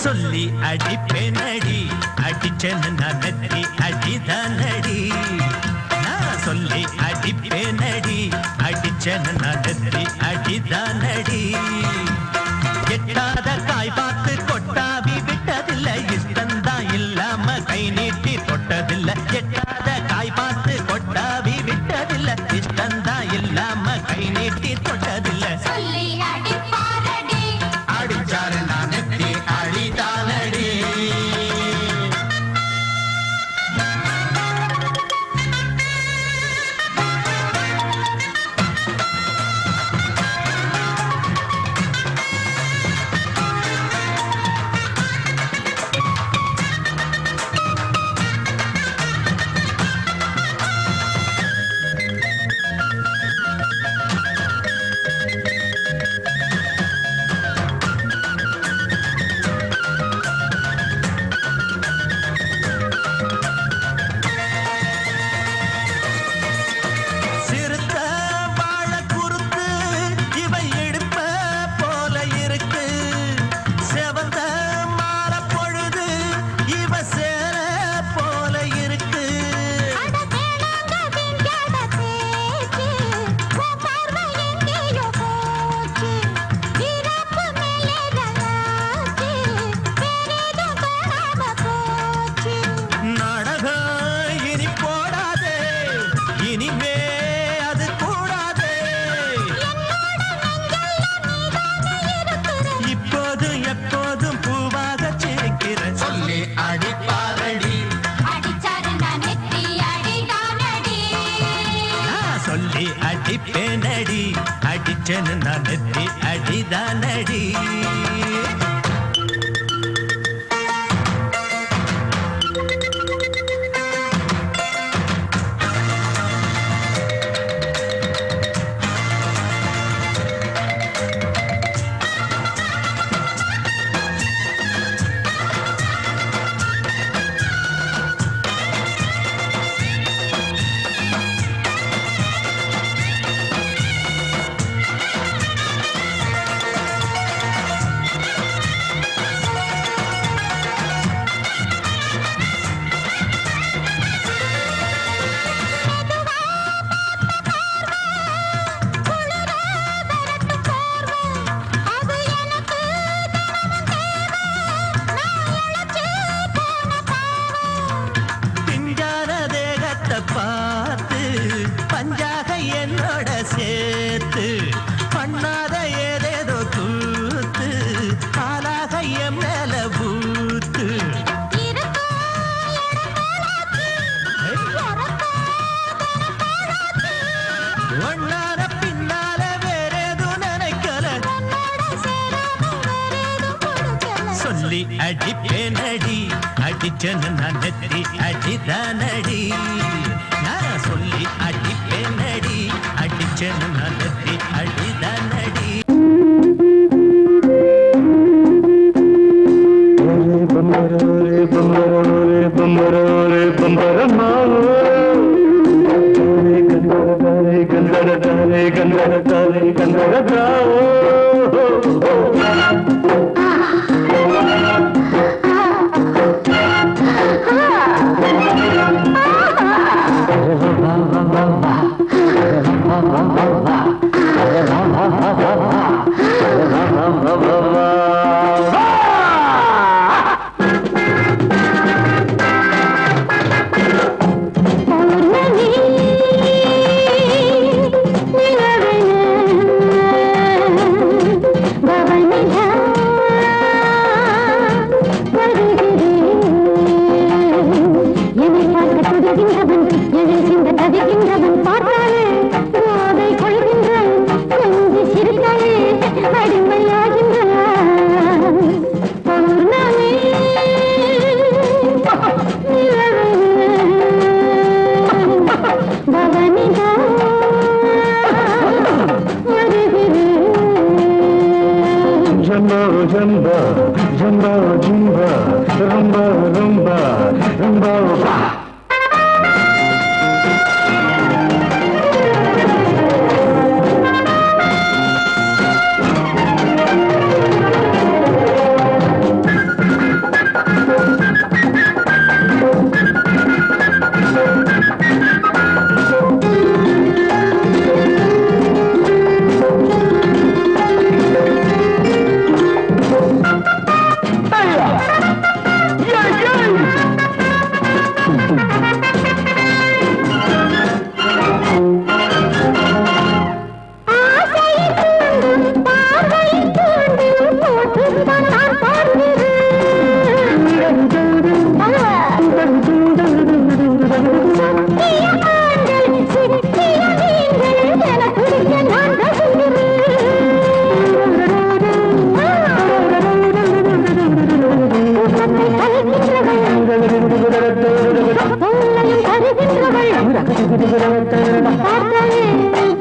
சொல்லி அடிப்பேனடி அடிச்சேன்னு நான் நெத்தி அடிதானடி நான் சொல்லி அடிப்பேனடி அடிச்சேன்னு நான் நெத்தி அடிதானடி எட்டாத காய் பார்த்து கொட்டாவி விட்டதில்லை இஷ்டந்தான் இல்லாம கை நீட்டி தொட்டதில்லை எட்டாத காய் பார்த்து கொட்டாவி விட்டதில்லை இஷ்டந்தான் இல்லாம கை நீட்டி தொட்டதில்லை அடிச்சாரு நான் நெத்தி அடிதானடி அடிப்பேனடி அடிச்சேன்னு நான் நெத்தி அடிதானடி பார்த்து பஞ்சாக என்னோட சேர்த்து பண்ணாத ஏதேதோ கூத்து ஆளாக என் மேல பூத்து ஒன்னார பின்னால வேறேதும் நினைக்கல சொல்லி அடிப்பேனடி அடிச்சேன்னு நான் நெத்தி அடிதானடி நான் சொல்லி அடிப்பேனடி அடிச்சேன்னு நான் நெத்தி அடிதானடி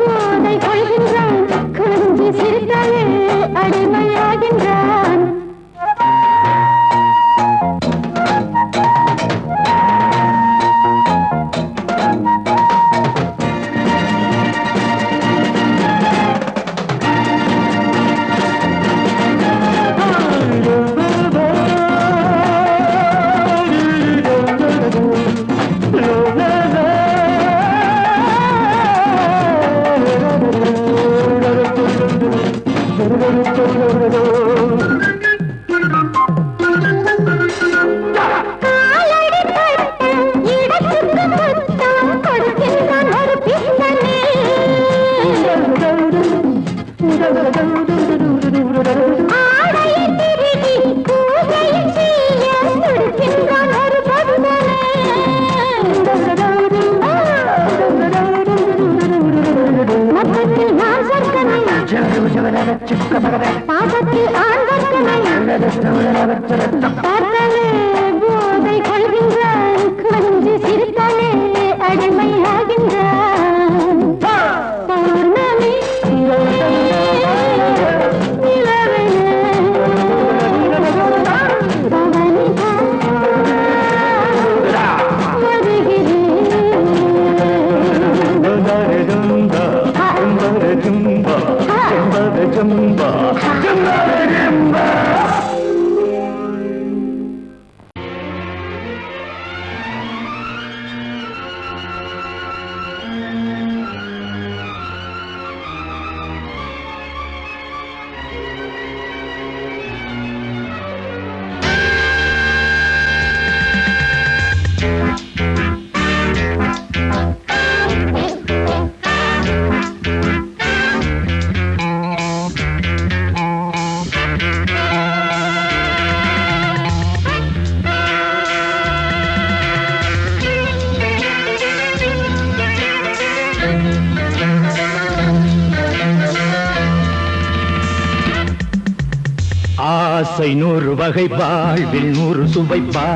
போதை கொள்கின்றான் கொஞ்சி சிரித்தாலே அடிமையாகின்றான் போதை கொள்கின்றான் கொஞ்சி சிரித்தாலே அடிமையாகின்றான் பௌர்ணமி ஆசை 100 வகை வாழ்வில் 100 சுவைப்பா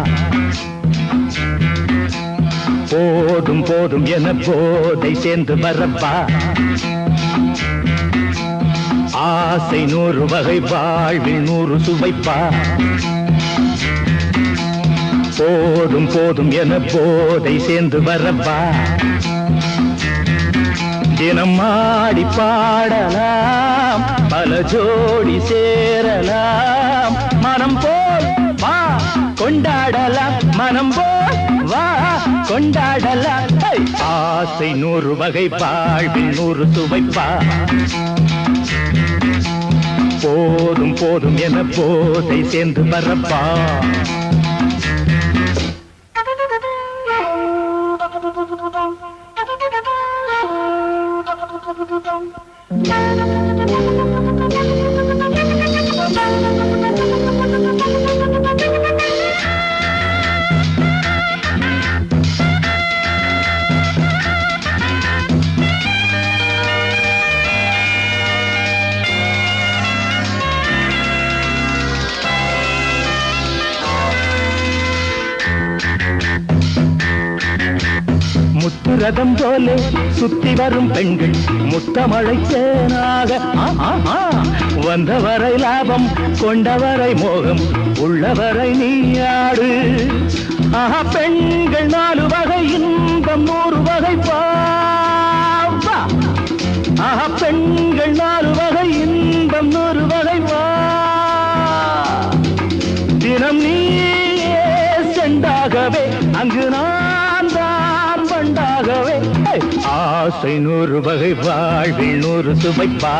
போதும் போதும் என போதை சேர்ந்து வரப்பா ஆசை 100 வகை வாழ்வில் 100 சுவைப்பா போதும் போதும் என போதை சேர்ந்து வரப்பா தினம் ஆடி பாடலாம் பல ஜோடி சேரலாம் மனம் போல் வா கொண்டாடலாம் மனம் போல் வா கொண்டாடலாம் ஆசை 100 வகை வாழ்வில் 100 சுவைப்பா போதும் போதும் என போதை சேர்ந்து வரப்பா முத்துரதம் போலே சுத்தி வரும் பெண்கள் முத்தமழை தேனாக வந்தவரை லாபம் கொண்டவரை மோகம் உள்ளவரை நீயாடு பெண்கள் 4 வகை இன்பம் 100 வகை பாவா பெண்கள் 4 வகை இன்பம் 100 வகை வா தினம் நீயே செண்டாகவே அங்கு நான் தான் பண்டாகவே ஆசை 100 வகை வாழ்வில் 100 சுவைப்பா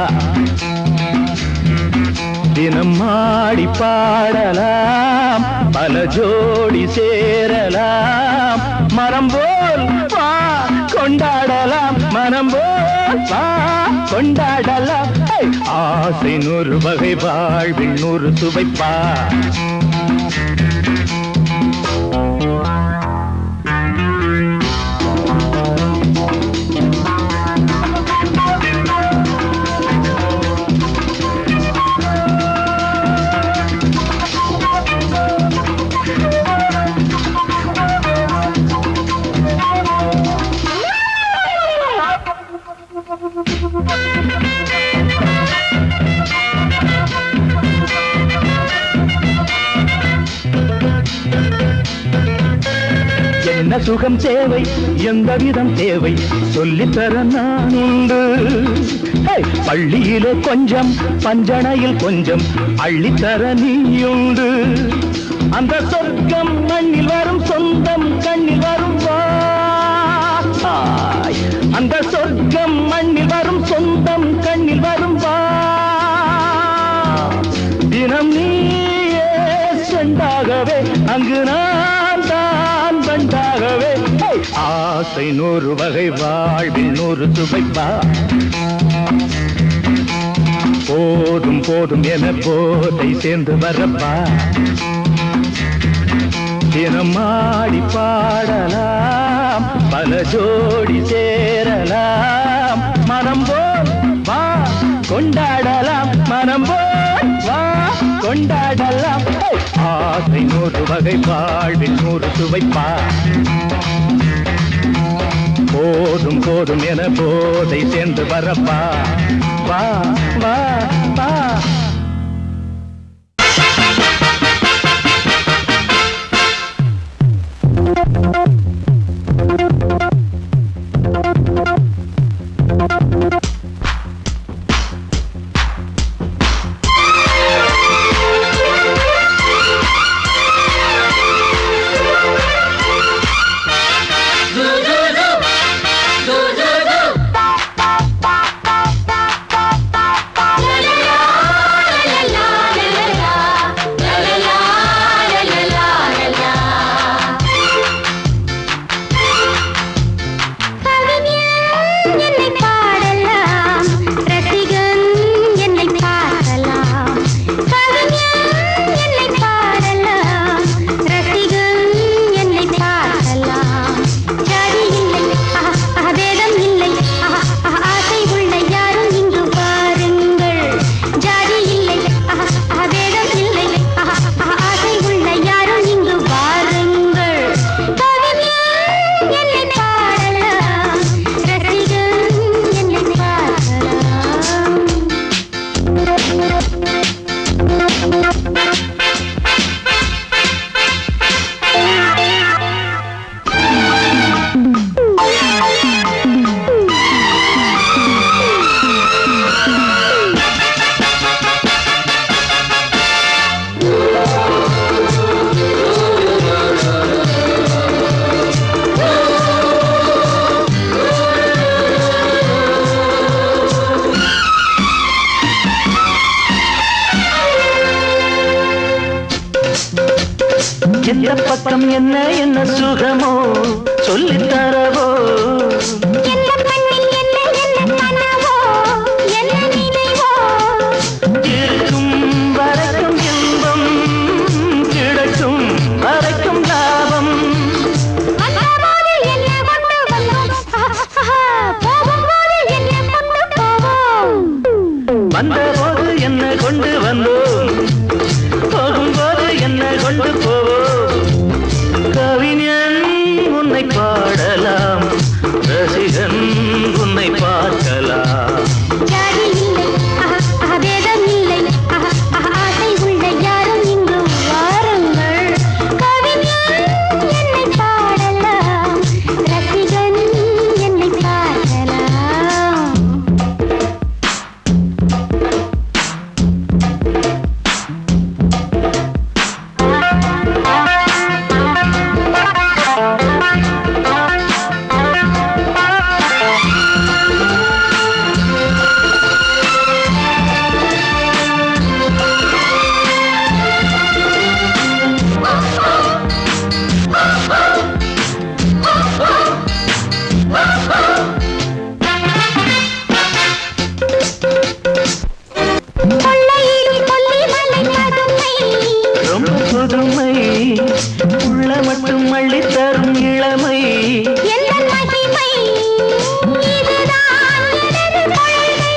தினம் ஆடி பாடலாம் பல ஜோடி சேரலாம் மரம் போல் வா கொண்டாடலாம் மனம் போல் வா கொண்டாடலாம் ஆசை 100 வகை வாழ்வில் 100 சுவைப்பா சுகம் தேவை எந்த விதம் தேவை சொல்லித்தர நான் உண்டு பள்ளியிலே கொஞ்சம் பஞ்சணையில் கொஞ்சம் அள்ளித்தர நீயுண்டு அந்த சொர்க்கம் மண்ணில் வரும் சொந்தம் கண்ணில் வரும் அந்த சொர்க்கம் மண்ணில் வரும் சொந்தம் கண்ணில் வரும் தினம் நீயே செண்டாகவே அங்கு நான் தான் பண்டாகவே ஆசை 100 வகை வாழ்வில் 100 சுவைப்பா போதும் போதும் என போதை சேர்ந்து வரப்பா தினம் ஆடி பாடலாம் பல ஜோடி சேரலாம் மனம் போல் வா கொண்டாடலாம் மனம் போல் வா கொண்டாடலாம் ஆசை 100 வகை வாழ்வில் 100 சுவைப்பா போதும் போதும் என போதை சேர்ந்து வரப்பா வா வா வா எந்த பக்கம் என்ன என்ன சுகமோ சொல்லித் தரவோ எந்த பண்ணில் என்ன என்ன கனவோ என்ன நினைவோ இருக்கும் வரைக்கும் இன்பம் கிடைக்கும் வரைக்கும் லாபம் வந்தபோது என்ன கொண்டு வந்தோம் போகும்போது என்ன கொண்டு போவோம் வந்தபோது என்ன கொண்டு வந்தோம் போகும்போது என்ன கொண்டு போவோம் கவிஞன் உன்னை பாடலாம் ரசிகன் உன்னை பார்க்கலாம் ஜாதி இல்லை அபேதம் இல்லை ஆசை உள்ள யாரும் இங்கு வாருங்கள் கவிஞன் என்னை பாடலாம் ரசிகன் என்னை பார்க்கலாம் கொள்ளையிடும் கொல்லிமலை பதுமை ரொம்ப புதுமை உள்ள மட்டும் அள்ளி தரும் இளமை எந்த மகிமை இதுதான் எனது கொள்கை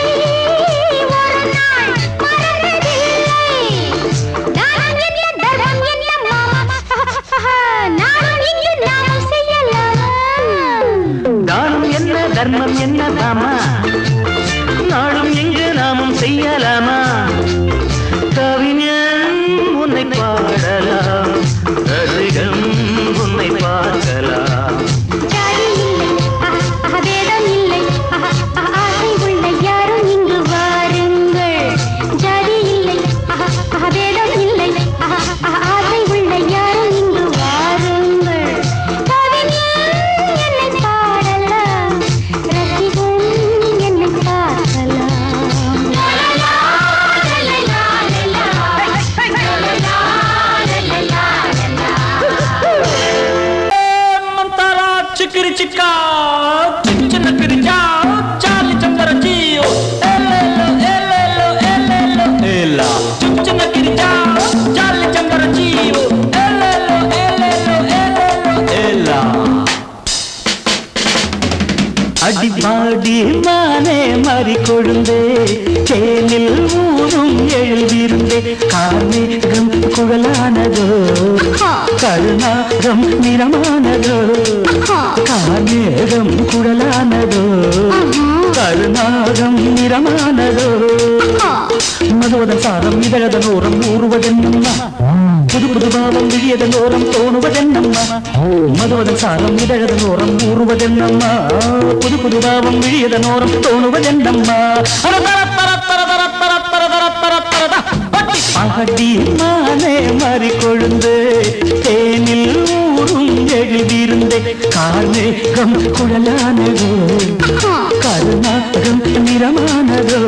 ஒரு நாள் மறந்ததில்லை நான் என்ன தர்மம் என்ன மாமா நானும் இங்கு நாமும் செய்யலாமா தானம் என்ன தர்மம் என்ன தாமா நாளும் எங்கு நாமும் செய்யலாமா கவிஞன் உன்னை பாடலாம் ரசிகன் உன்னை பார்க்கலாம் கிரிச்சிக்கா சின்ன கிரிச்சா சாலி சம்பர ஜீயோ ஏலேலோ ஏலேலோ ஏலேலோ ஏலா சின்ன கிரிச்சா சாலி சம்பர ஜீயோ ஏலேலோ ஏலேலோ ஏலேலோ ஏலா அடிபாடி மானே மாறி கொழுந்தே தேனில் ஊரும் எழுதிருந்தே கார்மேகம் குழலானதோ கருணாகம் நிறமானதோ கார்மேகம் குழலானதோ கருணாகம் நிறமானதோ மதுவதன் சாரம் இதழதன் ஓரம் ஊறுவதென்னம்மா புது புது பாவம் விழியதன் ஓரம் தோணுவதென்னம்மா மதுவதன் சாரம் இதழதன் ஓரம் ஊறுவதென்னம்மா புது புது பாவம் விழியதன் ஓரம் தோணுவதென்னம்மா அடி மானே மாறி கொழுந்து தேனில் ஊரும் எழுதியிருந்தே கார்மேகம் குழலானதோ கருணாகம் நிறமானதோ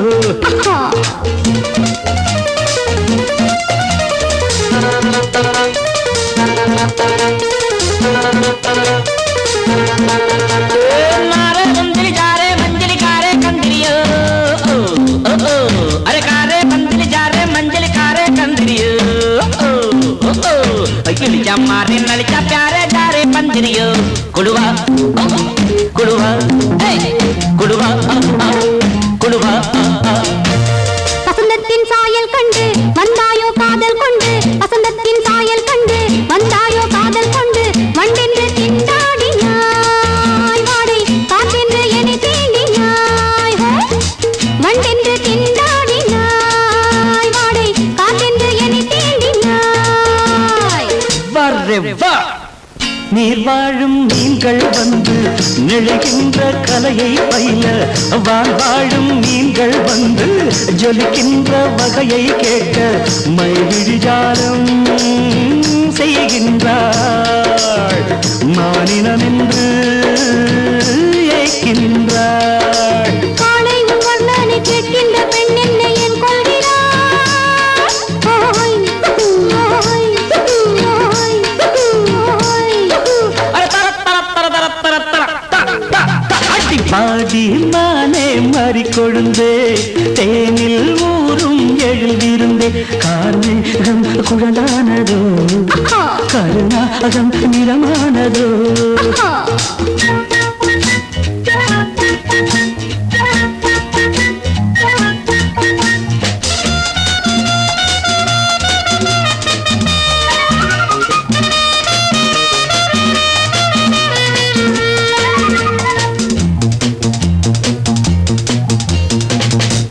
मारे नलिका प्यारे जारे पंजरियो कुड़वा कुड़वा कुड़वा कुड़वा வசந்தத்தின் சாயல் கண்டு வந்தாயோ காதல் கொண்டு வசந்தத்தின் சாயல் கண்டு வந்தாயோ காதல் கொண்டு வண்டென்று திண்டாடினாய் வாடை காற்றென்று என்னை தீண்டினாய் வண்டென்று திண்டாடினாய் வாடை காற்றென்று என்னை தீண்டினாய் வரவா நீர் வாழும் மீன்கள் வந்து நெழுகின்ற கலையை பயில வாழும் மீன்கள் வந்து ஜொலிக்கின்ற வகையை கேட்க மைவிழிஜாலம் செய்கின்றாள் மானினம் என்று ஏற்கின்றாள் காலை உன் வர்ணனை கேட்கின்ற பெண் என்னை என் பாடி மானே மாறி கொழுந்தே தேனில் ஊரும் எழுதியிருந்தே கார்மேகம் குழலானதோ கருணாகம் நிறமானதோ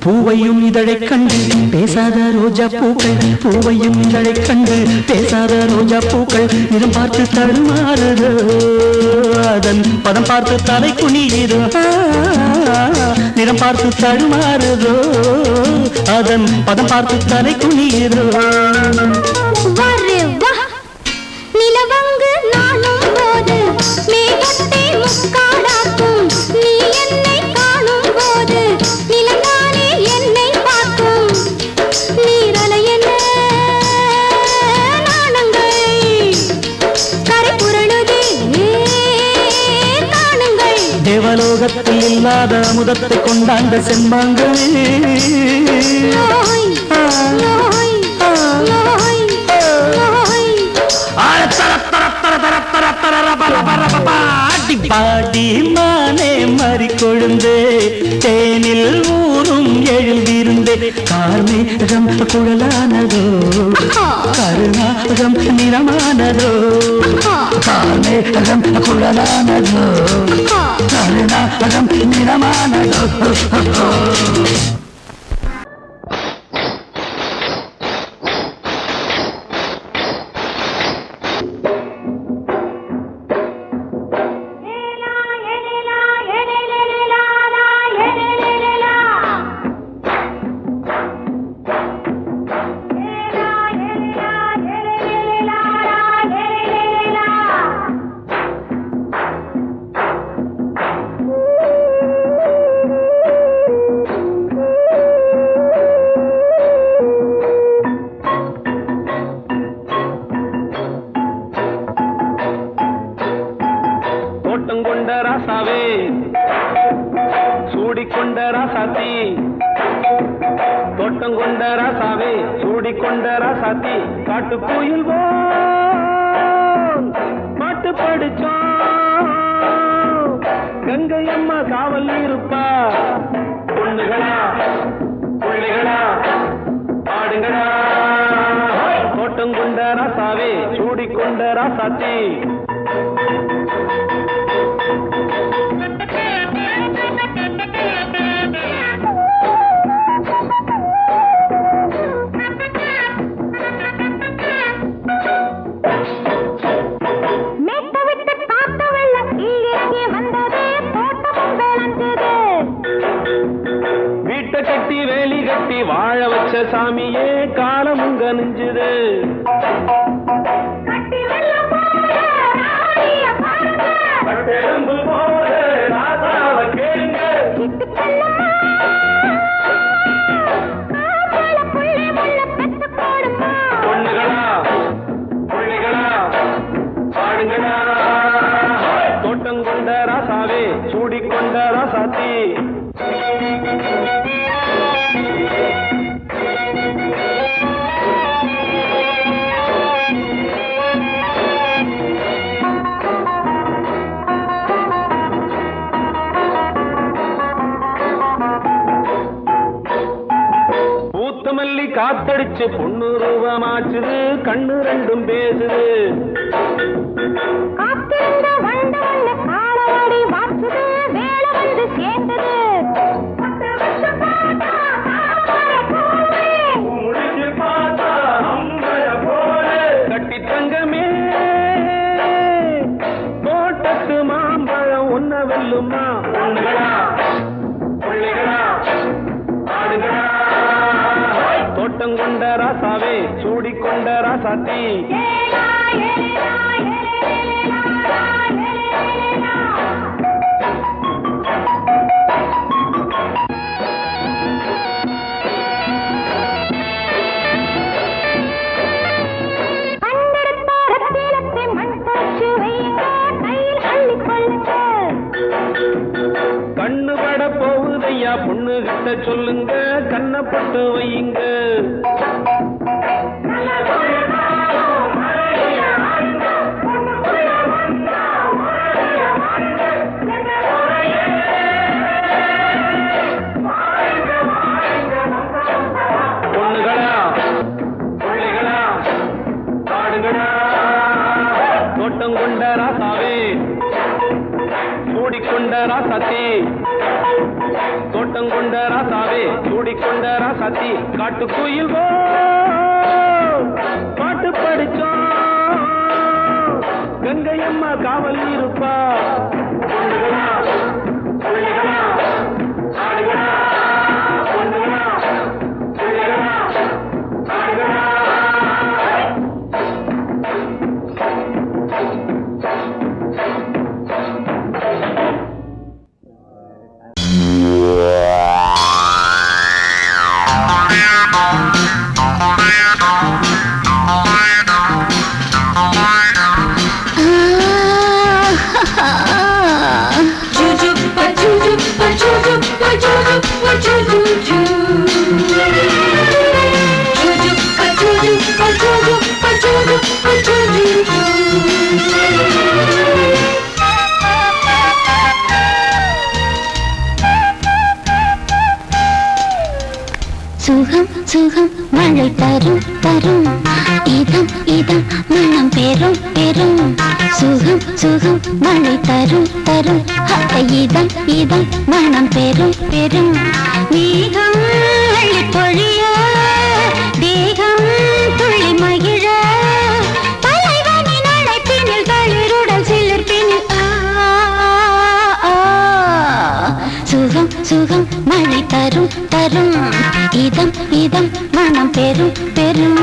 பூவையும் இதழை கண்டு பேசாத ரோஜா பூக்கள் பூவையும் இதழை கண்டு பேசாத ரோஜா பூக்கள் நிறம் பார்த்து தடுமாறுதோ அதன் பதம் பார்த்து தலை குனியுதோ நிறம் பார்த்து தடுமாறுதோ அதன் பதம் பார்த்து தலை குனியுதோ நிலவங்கு நானும் போது மேகத்தை முக்காடாக்கும் நீ என்னை காணும் போது நிலங்கானே என்னை பார்க்கும் நீரலை என்ன நாணங்கள் கரை புரளுதே காணுங்கள் தேவலோகத்தில் இல்லாத அமுதத்தை கொண்டாண்ட செம்மாங்களே பாடி மானே மாறி கொழுந்தே தேனில் ஊரும் எழுதியிருந்தே கார்மேகம் குழலானதோ கருணாகம் நிறமானதோ கார்மேகம் குழலானதோ கருணாகம் நிறமானதோ ராசாவே சூடிக்கொண்ட ராசாத்தி தோட்டம் கொண்ட ராசாவே சூடிக்கொண்ட ராசாத்தி காட்டு கோயில் பாட்டு படிச்சோம் கங்கை அம்மா காவல் இருப்பா பொண்ணுகளா பிள்ளைகளா ஆடுங்களா தோட்டம் கொண்ட ராசாவே சூடிக்கொண்ட ராசாத்தி கட்டி வேலி கட்டி வாழ வச்ச சாமியே காலமும் கனிஞ்சுது பொண்ணுகளா பிள்ளைகளா பாடுங்களா தோட்டம் கொண்ட ராசாவே சூடிக்கொண்ட ராசாத்தி மல்லி காத்தடிச்சு பொண்ணு ரூபமாச்சுது கண்ணு ரெண்டும் பேசுது கட்டி தங்கமே தோட்டத்து மாம்பழம் ஒன்ன வெல்லுமா பொண்ணுகளா பிள்ளைகளா ஆடுகளா தோட்டம் கொண்ட ராசாவே சூடிக்கொண்ட ராசாத்தி கண்ணு பட போகுதையா பொண்ணு கிட்ட சொல்லுங்க கண்ணப்பட்டு வையுங்க பொண்ணுகளா பிள்ளைகளா பாடுங்களா தோட்டம் கொண்ட ராசாவே சூடிக்கொண்ட ராசாத்தி தோட்டம் கொண்ட ராசாவே சூடிக்கொண்ட ராசாத்தி காட்டு கோயில் பாட்டு படிச்சோம் கங்கை அம்மா காவல் இருப்பா பொண்ணுகளா பிள்ளைகளா ஆடுகளா பொண்ணுகளா பிள்ளைகளா ஆடுகளா சுகம் சுகம் மழை தரும் தரும் இதம் இதம் மனம் பெரும் பெரும் சுகம் சுகம் மழை தரும் தரும் இதம் இதம் மனம் பெரும் பெரும் மேகம் அள்ளி பொழிய தேகம் துள்ளி மகிழ தலைவனின் அழைப்பினில் களிருடல் சிலிர்ப்பினில் சுகம் சுகம் மழை தரும் தரும் இதம் இதம் மனம் பெரும் பெரும்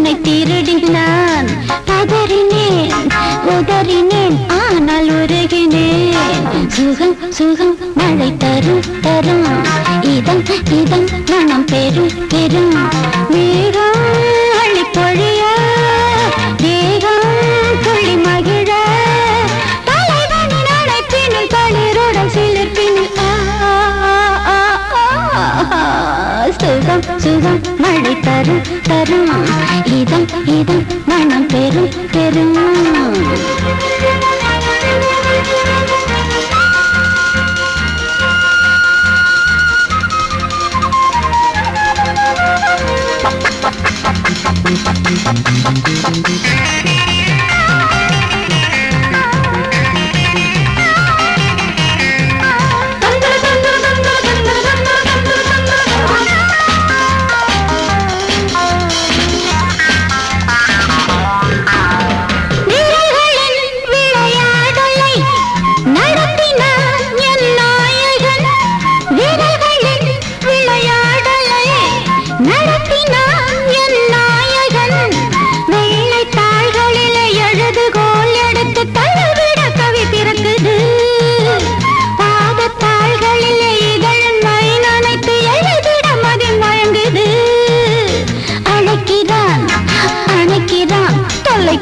உன்னை திருடினான் பதறினேன் உதறினேன் ஆனால் உருகினேன் சுகம் சுகம் மழை தரும் தரும் இதம் இதம் மனம் பெரும் பெரும் மேகம் அள்ளி பொழிய தேகம் துள்ளி மகிழ தலைவனின் அழைப்பினில் தளிருடன் சிலிர்ப்பினில் சுகம் சுகம் மழை தரும் தரும் இதம் இதம் மனம் பெரும் பெரும்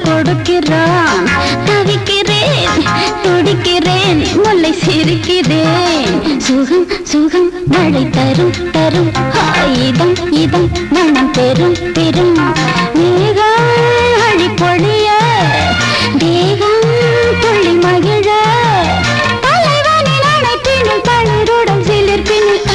கொடுக்கிறான் தவிக்கிறேன் துடிக்கிறேன் முல்லை சிரிக்கிறேன் சுகம் சுகம் மழை தரும் தரும் இதம் இதம் மனம் பெரும் பெரும் மேகம் அழி பொழிய தேகம் துள்ளி மகிழ தலைவனின் அழைப்பினும் தளிருடன் சிலிர்ப்பினில்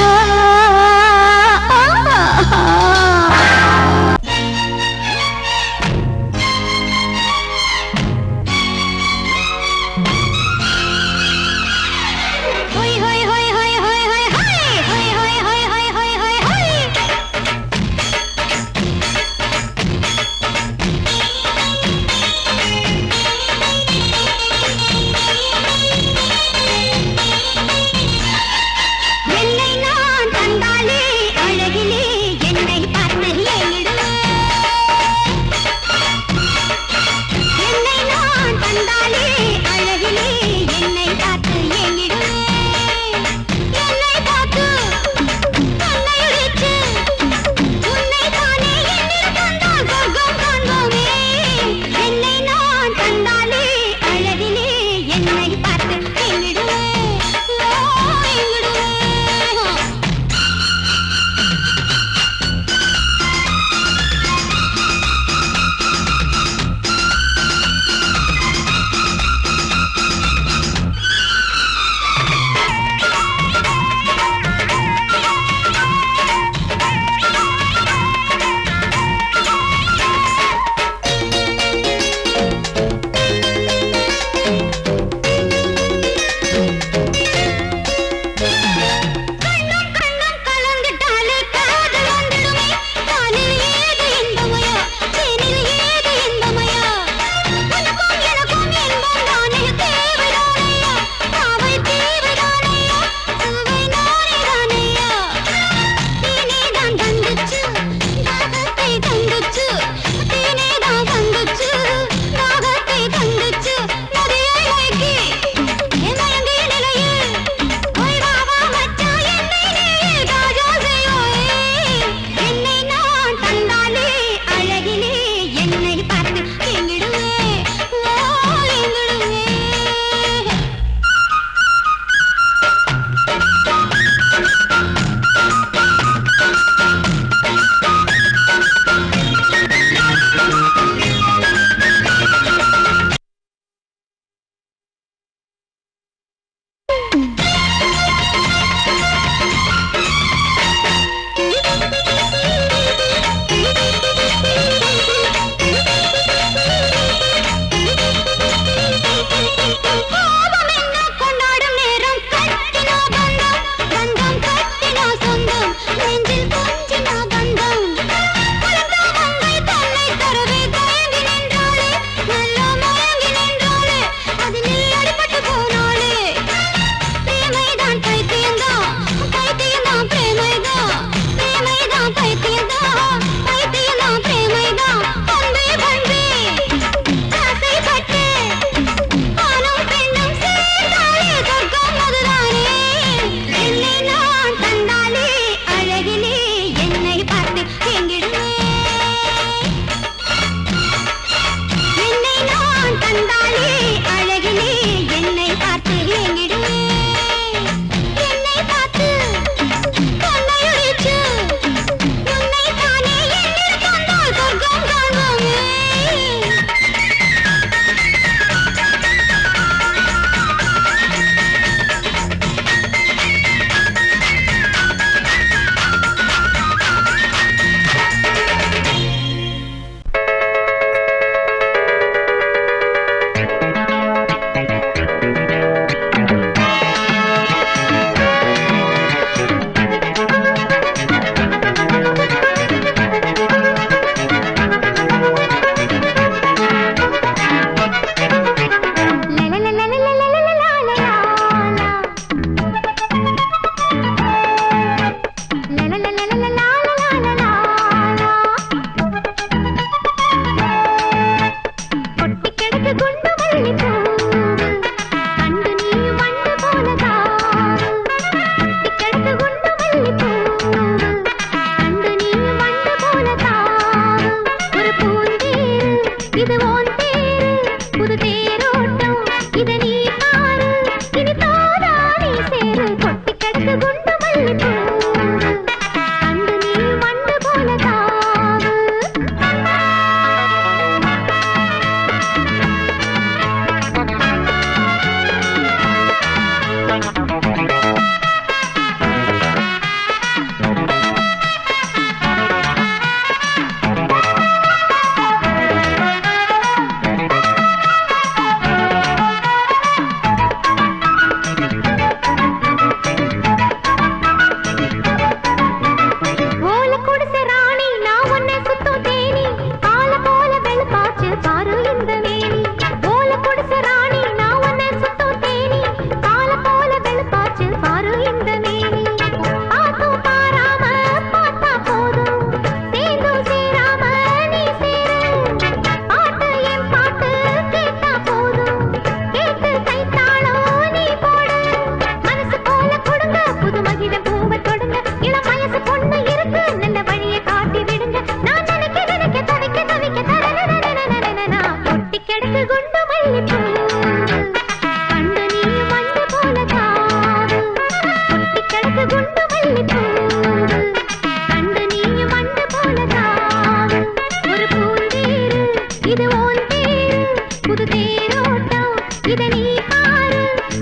இத நீ பாரு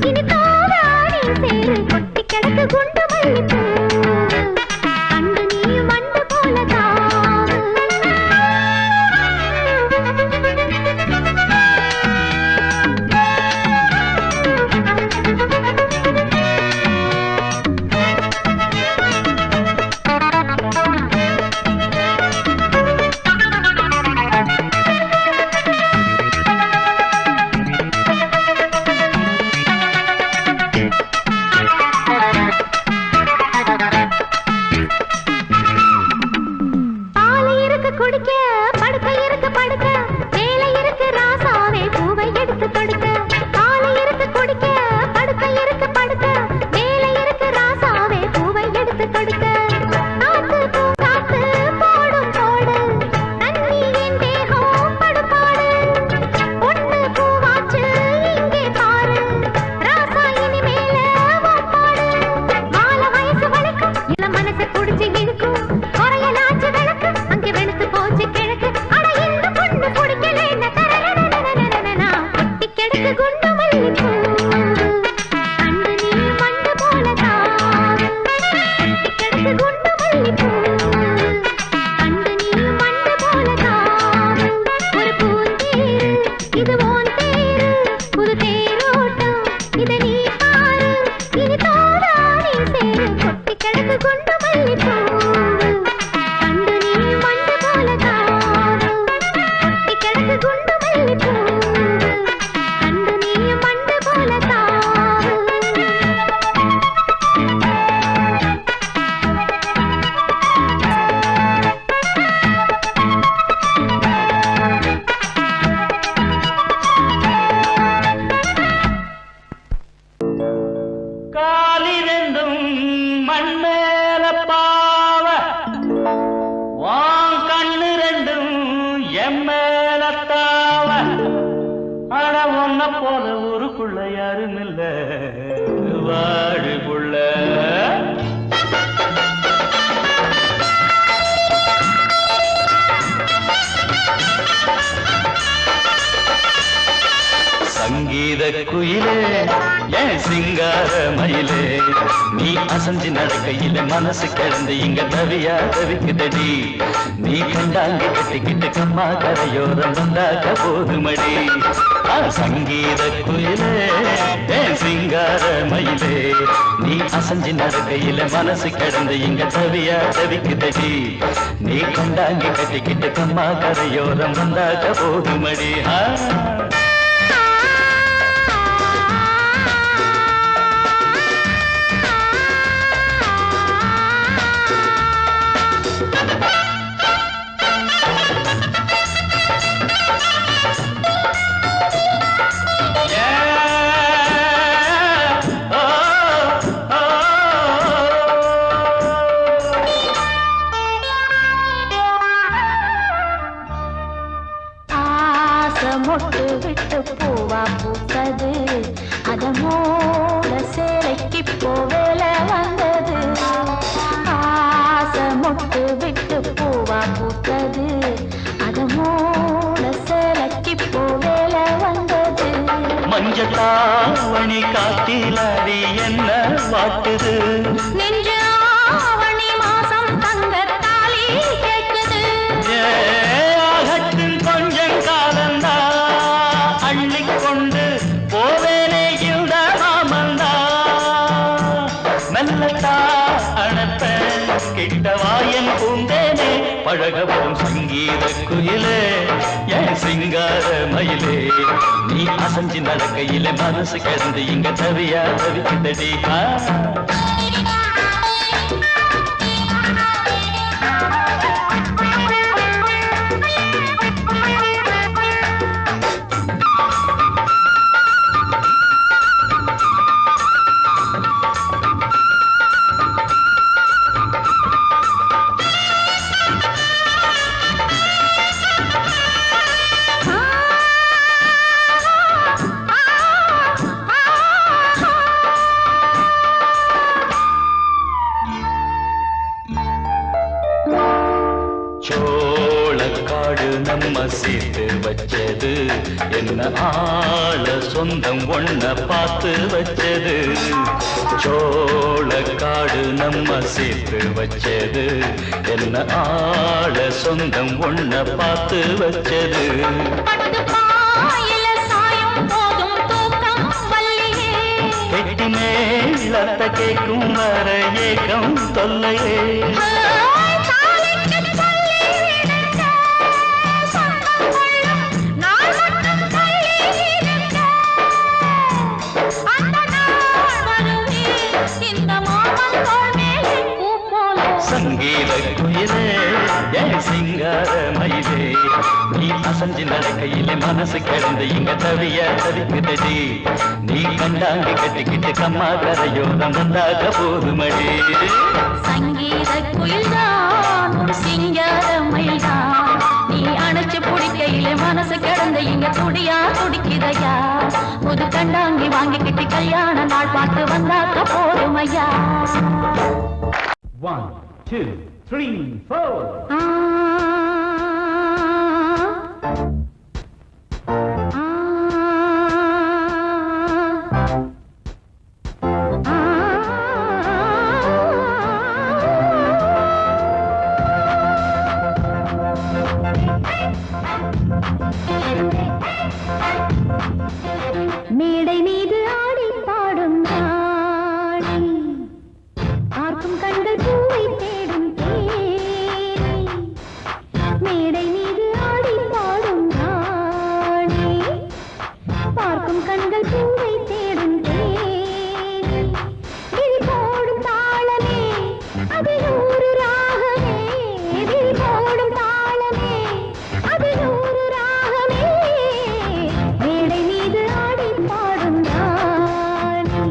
இனி தோராணி சேரு கொட்டி கிடக்கு குண்டு மல்லிப்பூ அண்டு நீ மண்டு போலதான் குடிக்க படுக்கை இருக்கு படுக்க வேலை இருக்கு ராசாவே பூவை எடுத்து தொடுக்க பாலை இருக்கு குடிக்க படுக்கை இருக்கு படுக்க வேலை இருக்கு ராசாவே பூவை எடுத்து தொடுக்க காத்து பூ காத்து போடும் போடு தண்ணி என் தேகம் படுப்பாடு பொண்ணு பூவாச்சு இங்கே பாரு ராசா இனி மேல பாடு மால வயசு வளைக்கும் இள மனசை புடிச்சு இழுக்கும் குறையலாச்சு விளக்கு அங்கே வெளுத்து போச்சு கிழக்கு அட இந்த பொண்ணு குடிக்கலேன்னு தரலனா கொட்டி கிடக்கு குண்டு மல்லிப்பூ அண்டு நீ மண்டு போலதான் கொட்டி கிடக்கு குண்டு மல்லிப்பூ அண்டு நீ மண்டு போலதான் ஒரு பூந்தேரு இது ஓன் தேரு புது தேரோட்டம் இத நீ பாரு இனி தோராணி சேரு கொட்டி கிடக்கு குண்டு மல்லிப்பூ அண்டு நீ மண்டு போலதான் கொட்டி கிடக்கு குண்டு மல்லிப்பூ அண்டு நீ மண்டு போலதான் காலிரெண்டும் மண்மேல பாவ வான் கண்ணு ரெண்டும் எம்மேல தாவ ஆனா ஒன்ன போல ஊருக்குள்ள யாரும் இல்ல வாழுக்குள்ள சங்கீத குயிலே ஏன் சிங்கார மயிலே நீ அசஞ்சு நடக்கையில மனசு கிடந்து இங்க தவியா தவிக்குதடி நீ கண்டாங்க கட்டிக்கிட்டு கம்மா கரையோரம் வந்தாக்க போதுமடி சங்கீத குயிலே ஏன் சிங்கார மயிலே நீ அசஞ்சு நடக்கையில மனசு கிடந்து இங்க தவியா தவிக்குதடி நீ கண்டாங்க கட்டிக்கிட்டு கம்மா கரையோரம் வந்தாக்க போதுமடி மொட்டு விட்டு பூவா பூத்தது அத மூட சேலைக்கு போவேல வந்தது ஆசை மொட்டு விட்டு பூவா பூத்தது அத மூட சேலைக்கு போவேல வந்தது மஞ்சத்தாவணி காட்டிலாடி என்ன வாட்டுது நெஞ்சு ஆவணி மாசம் தங்க தாலி கேட்குது ஆகட்டும் கொஞ்சம் காலந்தா அள்ளிக்கொண்டு போவேனே இந்த மாமந்தா மெல்லத்தா அணப்ப கிட்டவாயன் பூந்தேனே பழகவும் சங்கீத குயிலே ஏன் சிங்கார மயிலே நீ அசஞ்சு நடக்கையில மனசு கிடந்து இங்க தவியா தவிக்குதடி நம்ம சேர்த்து வச்சது என்ன ஆள சொந்தம் ஒன்ன பார்த்து வச்சது சோளக்காடு நம்ம சேர்த்து வச்சது என்ன ஆள சொந்தம் ஒன்ன பார்த்து வச்சது கெட்டி மேலத்த கேட்கும் வர ஏக்கம் தொல்லையே சங்கீத குயிலே என் சிங்கார மயிலே நீ அசஞ்சு நடக்கையிலே மனசு கிடந்து இங்க தவிய தவிக்குதடி நீ கண்டாங்கி கட்டிக்கிட்டு கம்மா கரையோரம் வந்தாக போதுமடி சங்கீத குயில்தான் சிங்கார மயில்தான் நீ அணைச்சு பிடிக்கையிலே மனசு கிடந்து இங்க துடியா துடிக்குதையா புது கண்டாங்கி வாங்கிக்கிட்டு கல்யாண நாள் பார்த்து வந்தாக்க போதுமையா 1, 2, 3, 4. மேடை மீது ஆடி பாடும் நாடி பார்க்கும் கண்கள் பூவை தேடும் தேனி மேடை மீது ஆடி பாடும் நாடி பார்க்கும் கண்கள் பூவை தேடும் தேனி விழி போடும் தாளமே அது நூறு ராகமே விழி போடும் தாளமே அது நூறு ராகமே மேடை மீது ஆடி பாடும் நாடி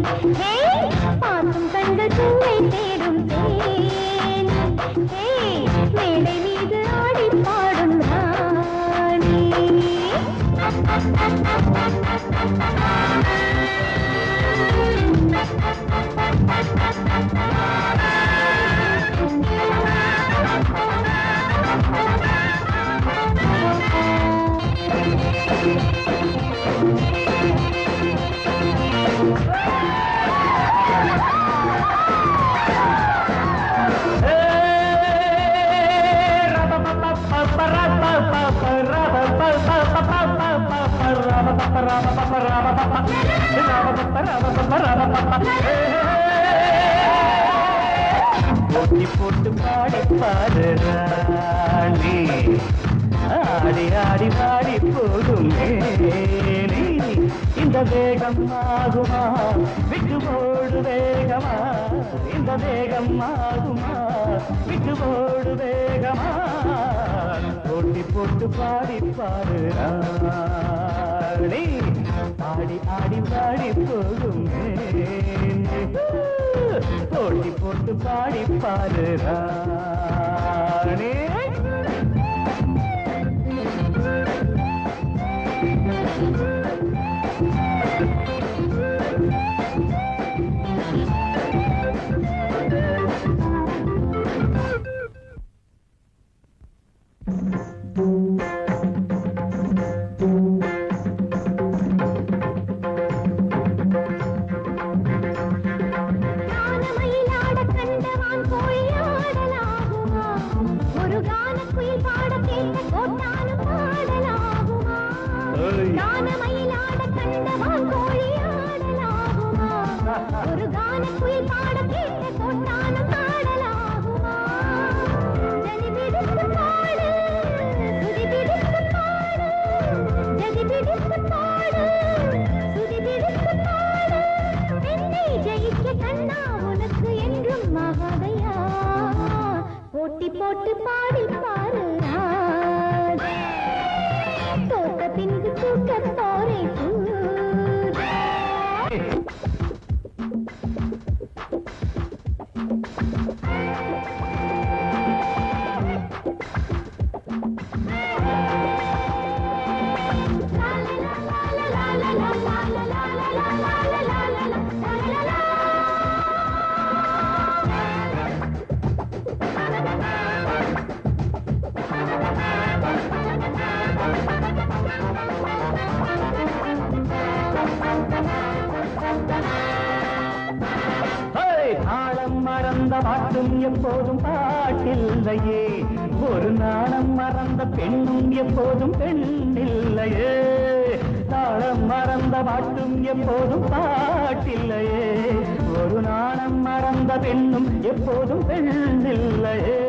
பார்க்கும் கண்கள் பூவை தேடும் தேனி மேடை மீது ஆடி பாடும் ராணி போட்டி போட்டு பாடி பாடு ராணி ஆடி ஆடி பாடி போடும் மேனி இந்த வேகம் ஆகுமா விட்டு போடு வேகமா இந்த வேகம் ஆகுமா விட்டு போடு வேகமா போட்டி போட்டு பாடி பாடு ராணி ஆடி ஆடி பாடி போடும் மேனி போட்டி போட்டு பாடி பாடு ராணி போட்டி போட்டு பாடி பாரு தோட்ட பின்பு தூக்க போற பாட்டும் எப்போதும் பாட்டில்லையே ஒரு நாணம் மறந்த பெண்ணும் எப்போதும் பெண்ணில்லையே தாளம் மறந்த பாட்டும் எப்போதும் பாட்டில்லையே ஒரு நாணம் மறந்த பெண்ணும் எப்போதும் பெண்ணில்லையே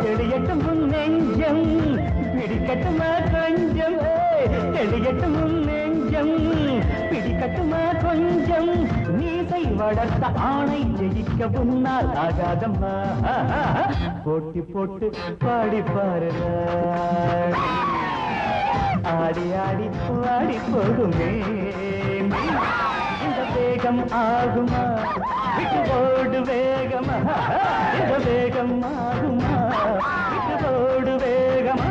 செடியட்டும் உன் நெஞ்சம் பிடிக்கட்டுமா கொஞ்சம் செடியட்டும் உன் நெஞ்சம் பிடிக்கட்டுமா கொஞ்சம் நீசை வளர்த்த ஆணை ஜெயிக்க முன்னால் ஆகாதம்மா போட்டி போட்டு பாடி பாருங்க ஆடி ஆடி பாடி போகுமே இந்த வேகம் ஆகுமா விட்டு ஓடு வேகமா இந்த வேகம் ஆகுமா விட்டு ஓடு வேகமா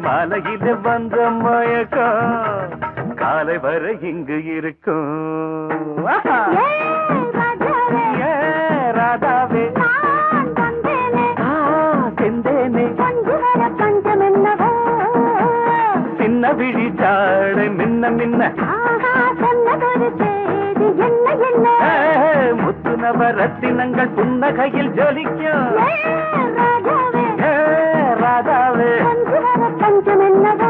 மலையில வந்த மயக்கம் காலை வரை இங்கு இருக்கும் ராதாவே செந்தேனே சின்ன விழி சாடை மின்ன மின்ன முத்து நவரத்தினங்கள் புன்னகையில் ஜொலிக்கும் ராதாவே பஞ்சம் என்னவோ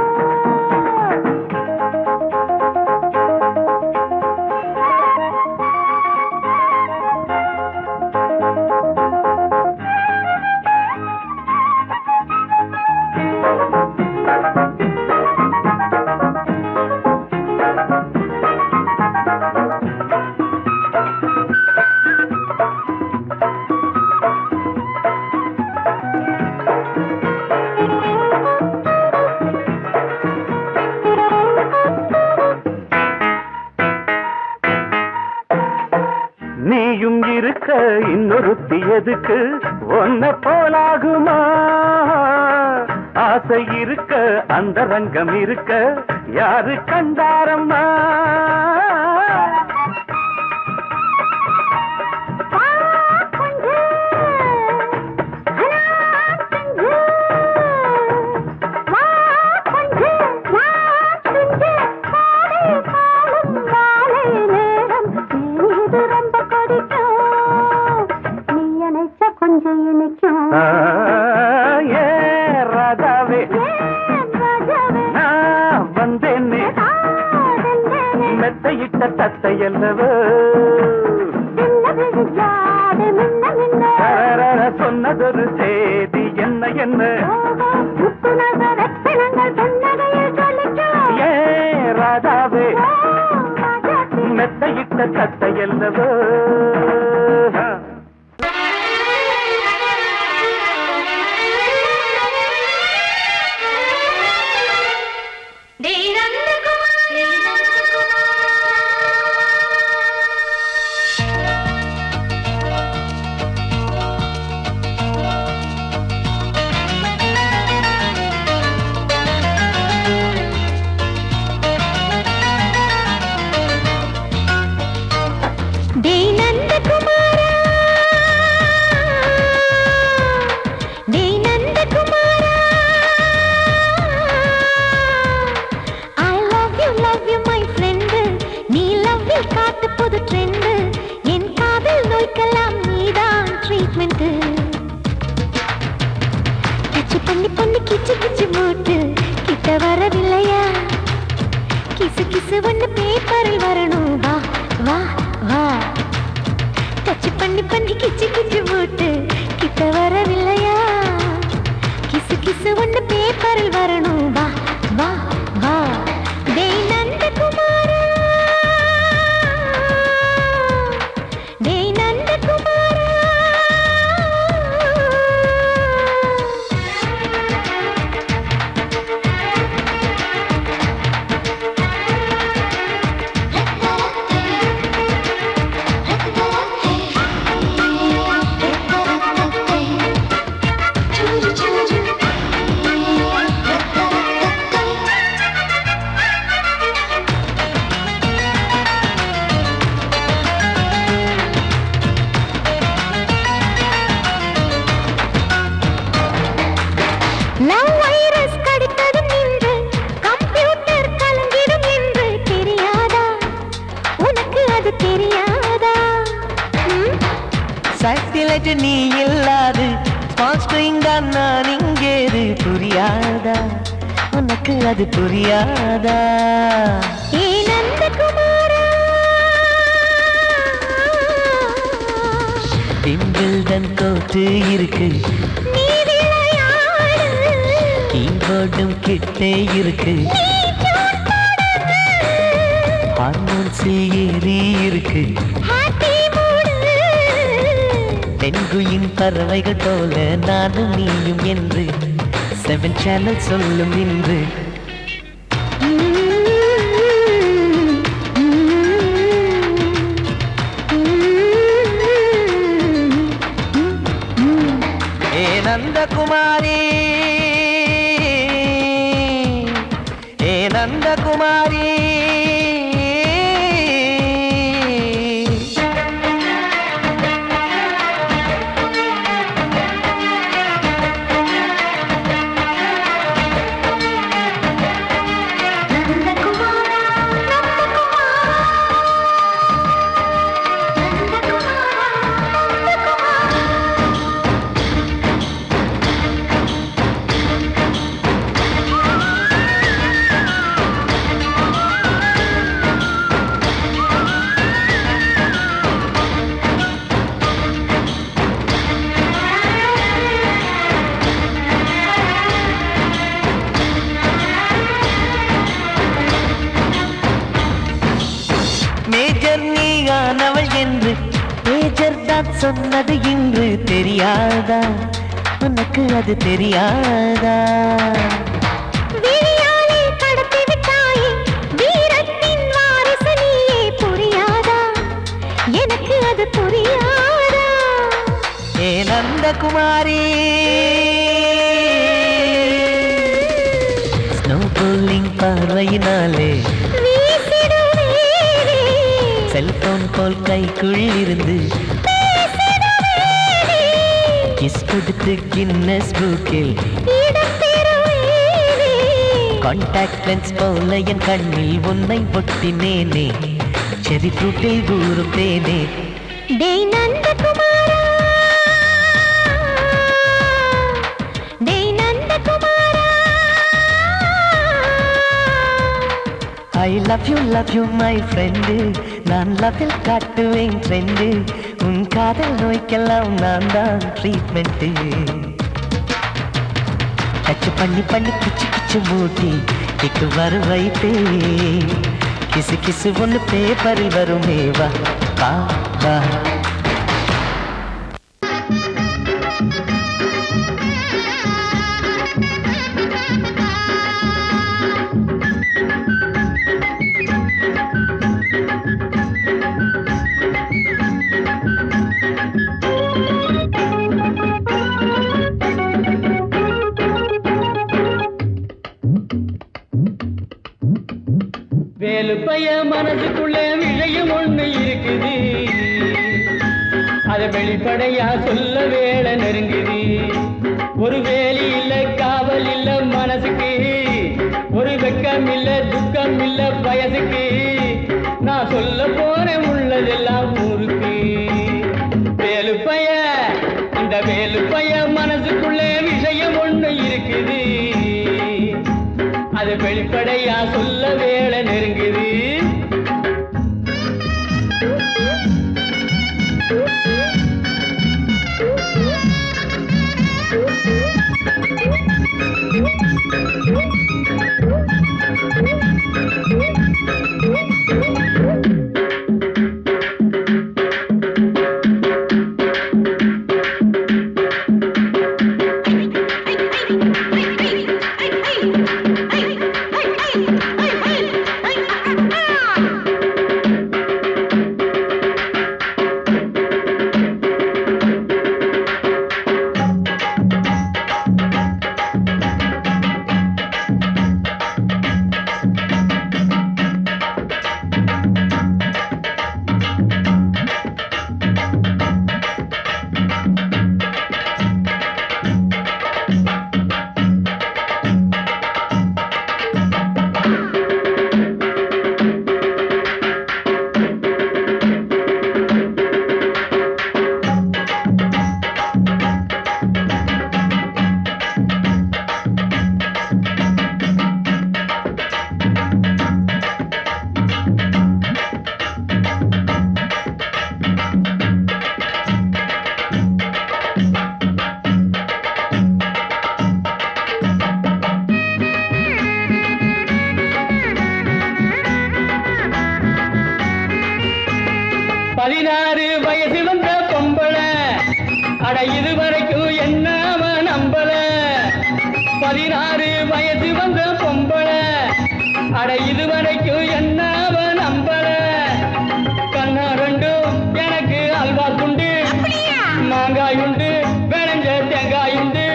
நீயும் இருக்க இன்னொருத்தி எதுக்கு ஒன்ன போலாகுமா ஆசை இருக்க அந்த ரங்கம் இருக்க யாரு கண்டாரம்மா மெத்தையிட்ட தத்தை அல்லவோ சொன்னதொரு செய்தி என்ன என்ன ஏ ராஜாவே மெத்தையிட்ட தத்தை அல்லவோ கிச்சு கிச்சு மூட்டு கிட்ட வரவில்லையா கிசு கிசு ஒண்ணு பேப்பரில் வரணும் வா வா வா டச் பண்ணி பண்ணி கிச்சு கிச்சு மூட்டு கிட்ட வரவில்லையா கிசு கிசு ஒண்ணு பேப்பரில் வரணும் வா வா வா டேய் நந்தகுமாரா டேய் நந்தகுமாரா நீ இல்லாது நான் இங்கேது புரியாதா உனக்கு அது புரியாதா ஏ நந்தகுமாரா பிம்பிள்டன் கோட்டு இருக்கு நீ விளையாடு கீபோர்டும் கிட்டே இருக்கு ஹார்மோன்ஸில் ஏறி இருக்கு பெண்குயின் பறவைகள் போல நானும் நீயும் என்று 7 சேனல் சொல்லும் இன்று ஏ நந்தகுமாரி ஏ நந்தகுமாரி மேஜர் நீயானவள் என்று மேஜர் தான் சொன்னது இன்று தெரியாதா உனக்கு அது தெரியாதா விழியாலே கடத்தி விட்டாயே வீரத்தின் வாரிசு நீயே புரியாதா எனக்கு அது புரியாதா ஏ நந்தகுமாரி ஸ்னோ போலிங் பார்வையினாலே செல்போன் போல் கைக்குள் இருந்து கிஸ் கொடுத்து கின்னஸ் புக்கில் கான்டாக்ட் லென்ஸ் போல என் கண்ணில் உன்னை ஒட்டினேனே செரி ஃப்ரூட்டில் ஊறும் தேனே டேய் நந்தகுமாரா டேய் நந்தகுமாரா I love you my friend. நான் லவ்வில் காட்டுவேன் ட்ரெண்டு. உன் காதல் நோய்க்கெல்லாம் நான் தான் ட்ரீட்மெண்ட். டச்சு பண்ணி பண்ணி கிச்சு கிச்சு மூட்டி கிக்கு வர வைத்தே. கிசு கிசு ஒன்று பேப்பரில் வருமே வா வா வா. வேலுப்பைய மனசுக்குள்ள விஷயம் ஒண்ணு இருக்குது, அத வெளிப்படையா சொல்ல வேலை நெருங்குது. ஒரு வேலி இல்ல காவல் இல்ல மனசுக்கு, ஒரு வெக்கம் இல்ல துக்கம் இல்ல வயசுக்கு. நான் சொல்ல போறேன் உள்ளதெல்லாம் ஊருக்கு. வேலுப்பைய இந்த வேலுப்பைய மனசுக்குள்ள விஷயம் ஒண்ணு இருக்குது, அது வெளிப்படையா சொல்ல வேலை நெருங்குது. வயசு வந்த பொம்பளை அட இதுவரைக்கும் என்ன நம்பல. 16 வயசு வந்த பொம்பளை அட இதுவரைக்கும் என்ன நம்பல. கண்ணா ரெண்டும் எனக்கு அல்வா துண்டு, மாங்காய் உண்டு, விளைஞ்ச தேங்காய் உண்டு.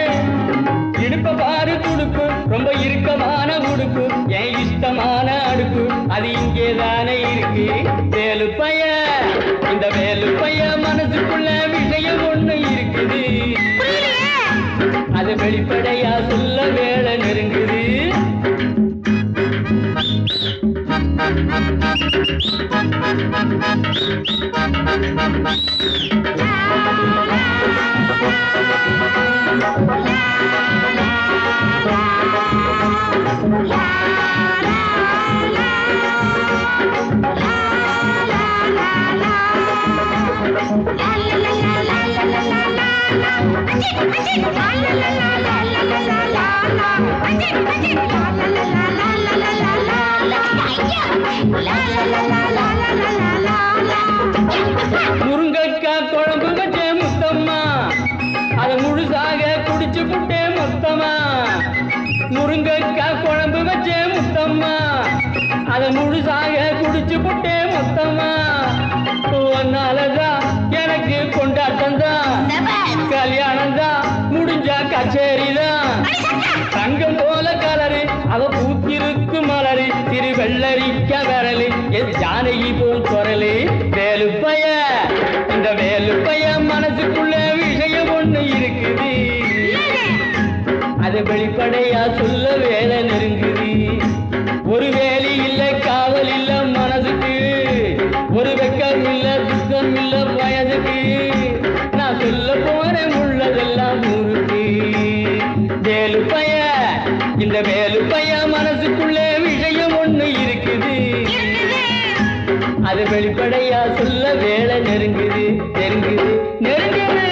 இடுப்ப பாரு துடுப்பு, ரொம்ப இறுக்கமான உடுப்பு, என் இஷ்டமான அடுப்பு அது இங்கேதானே இருக்கு. வேலுப்பைய இந்த வேலுப்பைய மனசுக்குள்ள விஷயம் ஒண்ணு இருக்குது, அது வெளிப்படையா சொல்ல வேலை நெருங்குது. முருங்கக்காய் குழம்பு வச்ச முத்தம்மா, அத முழுசாக குடிச்சு புட்டே மொத்தமா. முருங்கக்காய் குழம்பு வச்ச முத்தம்மா, அத முழுசாக குடிச்சு புட்டே மொத்தமா. ஒன்னாலதான் எனக்கு கொண்டாட்டம் தான், கல்யாணம் தான் முடிஞ்சா கச்சேரி தான். தங்கம் போல கலரு அவ பூத்திருக்கு மலரு, திரு வெள்ளரிக்க விரலு என் ஜானகி போல் குரலு. வேலுப்பைய இந்த வேலுப்பைய மனசுக்குள்ள விஷயம் ஒண்ணு இருக்குது, அது வெளிப்படையா சொல்ல வேலை நெருங்குது. ஒரு வேலி இல்ல காவல் இல்ல மனசுக்கு, ஒரு வெக்கம் இல்ல துக்கம் இல்ல வயதுக்கு. நான் சொல்ல போறேன் உள்ளதெல்லாம் ஊருக்கு. வேலுப்பைய இந்த வேலுப்பைய மனசுக்குள்ளே விஷயம் ஒண்ணு இருக்குது, அது வெளிப்படையா சொல்ல வேலை நெருங்குது நெருங்குது நெருங்குது.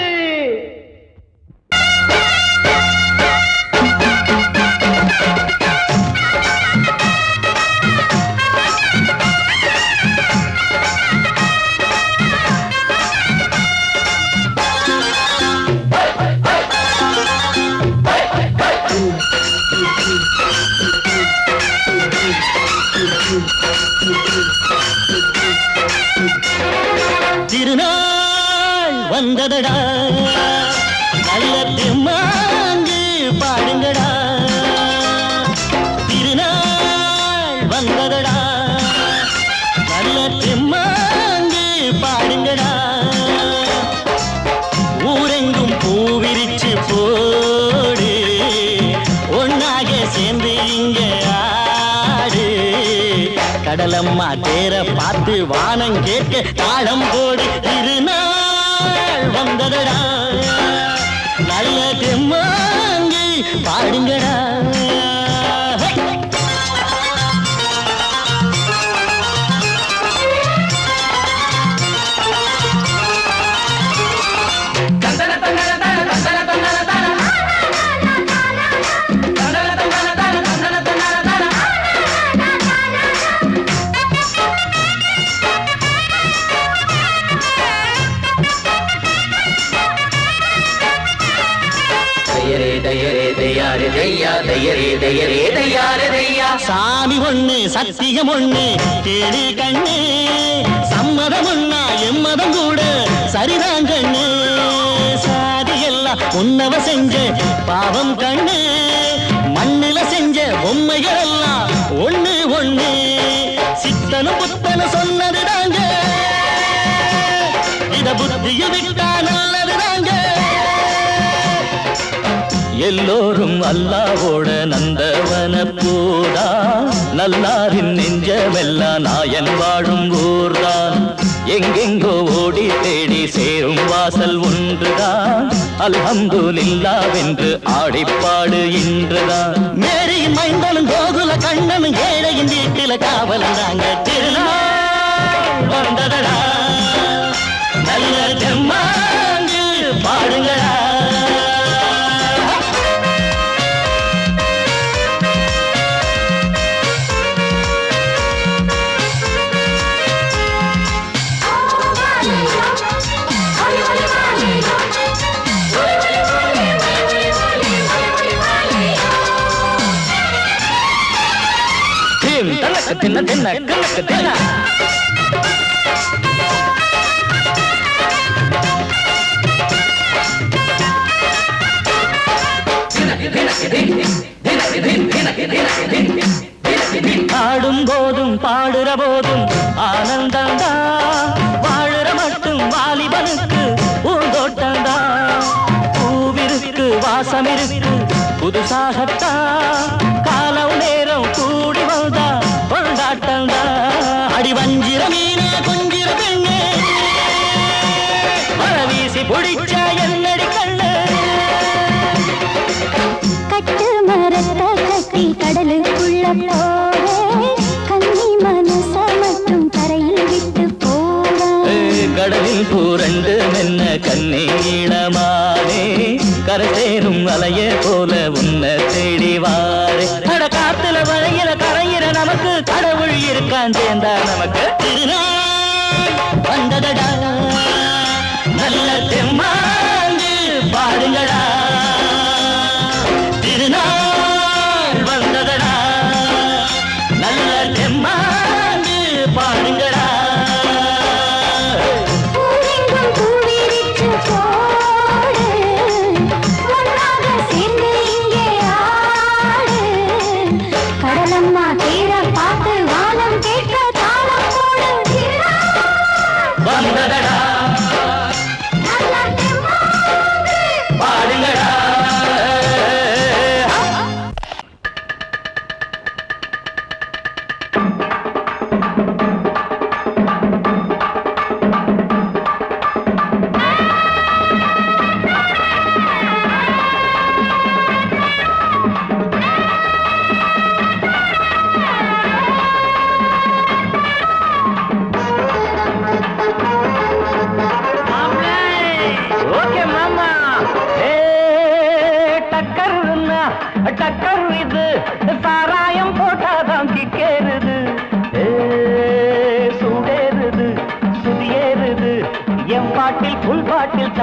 திருநாள் வந்ததடா நல்ல திருமாங்கு பாடுங்கடா. திருநாள் வந்ததடா நல்ல திருமாங்கு பாடுங்கடா. ஊரெங்கும் பூவிரிச்சு போடு ஒன்னாக சேர்ந்து இங்க ஆடு. கடலம்மா தேர பார்த்து வானம் கேட்க தாளம் போடு. திருநாள் வந்ததடா நல்ல தெம்மாங்கி பாடுங்கடா. சாமி ஒண்ணு சத்தியம் ஒண்ணு கேடு கண்ணு. சம்மதம் ஒண்ணா எம்மதம் கூட சரிதான் கண்ணு. சாதி எல்லாம் உன்னவ செஞ்ச பாவம் கண்ணு. மண்ணில செஞ்ச பொம்மைகள் எல்லாம் ஒண்ணு ஒண்ணு. சித்தனும் புத்தனும் சொன்னது தாங்க இத புத்திய விட்டா நல்லது தாங்க. எல்லோரும் அல்லாவோட நந்தவன பூதா. நல்லாரின் நெஞ்சமெல்லாம் நாயன் வாழும் ஊர்தான். எங்கெங்கோ ஓடி தேடி சேரும் வாசல் ஒன்றுதான். அல்ஹம்துலில்லாஹ்வென்று ஆடிப்பாடு இன்றுதான். மேரியின் மைந்தனும் கோகுல கண்ணனும் ஏழையின் வீட்டில காவலந்தாங்க. திருநாள் வந்ததடா நல்ல தெம்மாங்கு பாடுங்களா. தின்ன தின்ன கணக்கு தின்ன ஆடும் போதும் பாடுற போதும் ஆனந்தந்தா. வாழுற மட்டும் வாலிபனுக்கு பூந்தோட்டந்தா. பூவிருக்கு வாசம் இருக்கு புதுசாகத்தா. காலம் நேரம் கூடி வந்தா கொண்டாட்டந்தா. அடி வஞ்சிர மீனே கொஞ்சிர பெண்ணே மழை வீசி பிடிச்ச என்னடி கண்ணு. கட்டு மரத்தை கட்டி கடலுக்குள்ள போவே கன்னி மனச மட்டும் கரையில் விட்டு போவே. கடலில் பூரண்டு மென்ன கண்ணீடமானே கரை சேரும் அலைய போல உன்னை தேடி வாரே. அட காத்துல வளையில கரையிற நமக்கு கடவுள் இருக்கான் சேர்ந்தா நமக்கு. திருநாள் வந்ததடா நல்ல தெம்மாங்கு பாடுங்கடா. திருநாள் வந்ததடா நல்ல தெம்மாங்கு பாடுங்கடா. வந்ததடா பாடு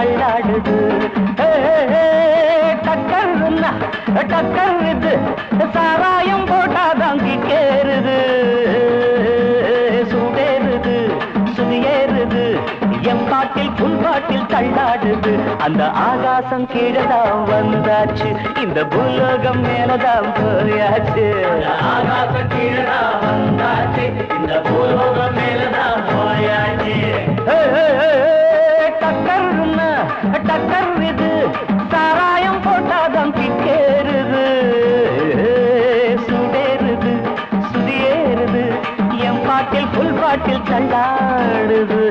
தள்ளாடுது டக்கருன்னா டக்கருது சாராயம் போட்டாதான் கேருது சுடேறுது சுதியேறுது என் பாட்டில் புல் பாட்டில் தள்ளாடுது அந்த ஆகாசம் கீழதான் வந்தாச்சு இந்த பூலோகம் மேலதான் போயாச்சு ஆகாசம் கீழதான் வந்தாச்சு இந்த பூலோகம் மேலதான் போயாச்சு டக்கருன்னா டக்கர் இது சாராயம் போட்டாதான் கிட்டேறுது சுடேறுது சுதியேறுது என் பாட்டில் புல் பாட்டில் தள்ளாடுது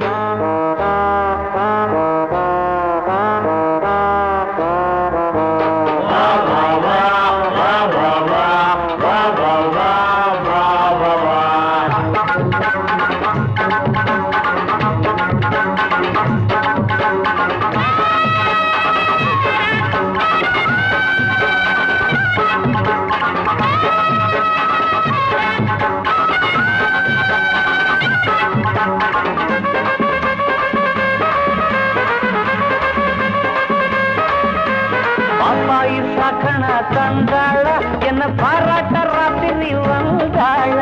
தந்தாள என்ன பாராட்ட ராத்திரி வந்தாள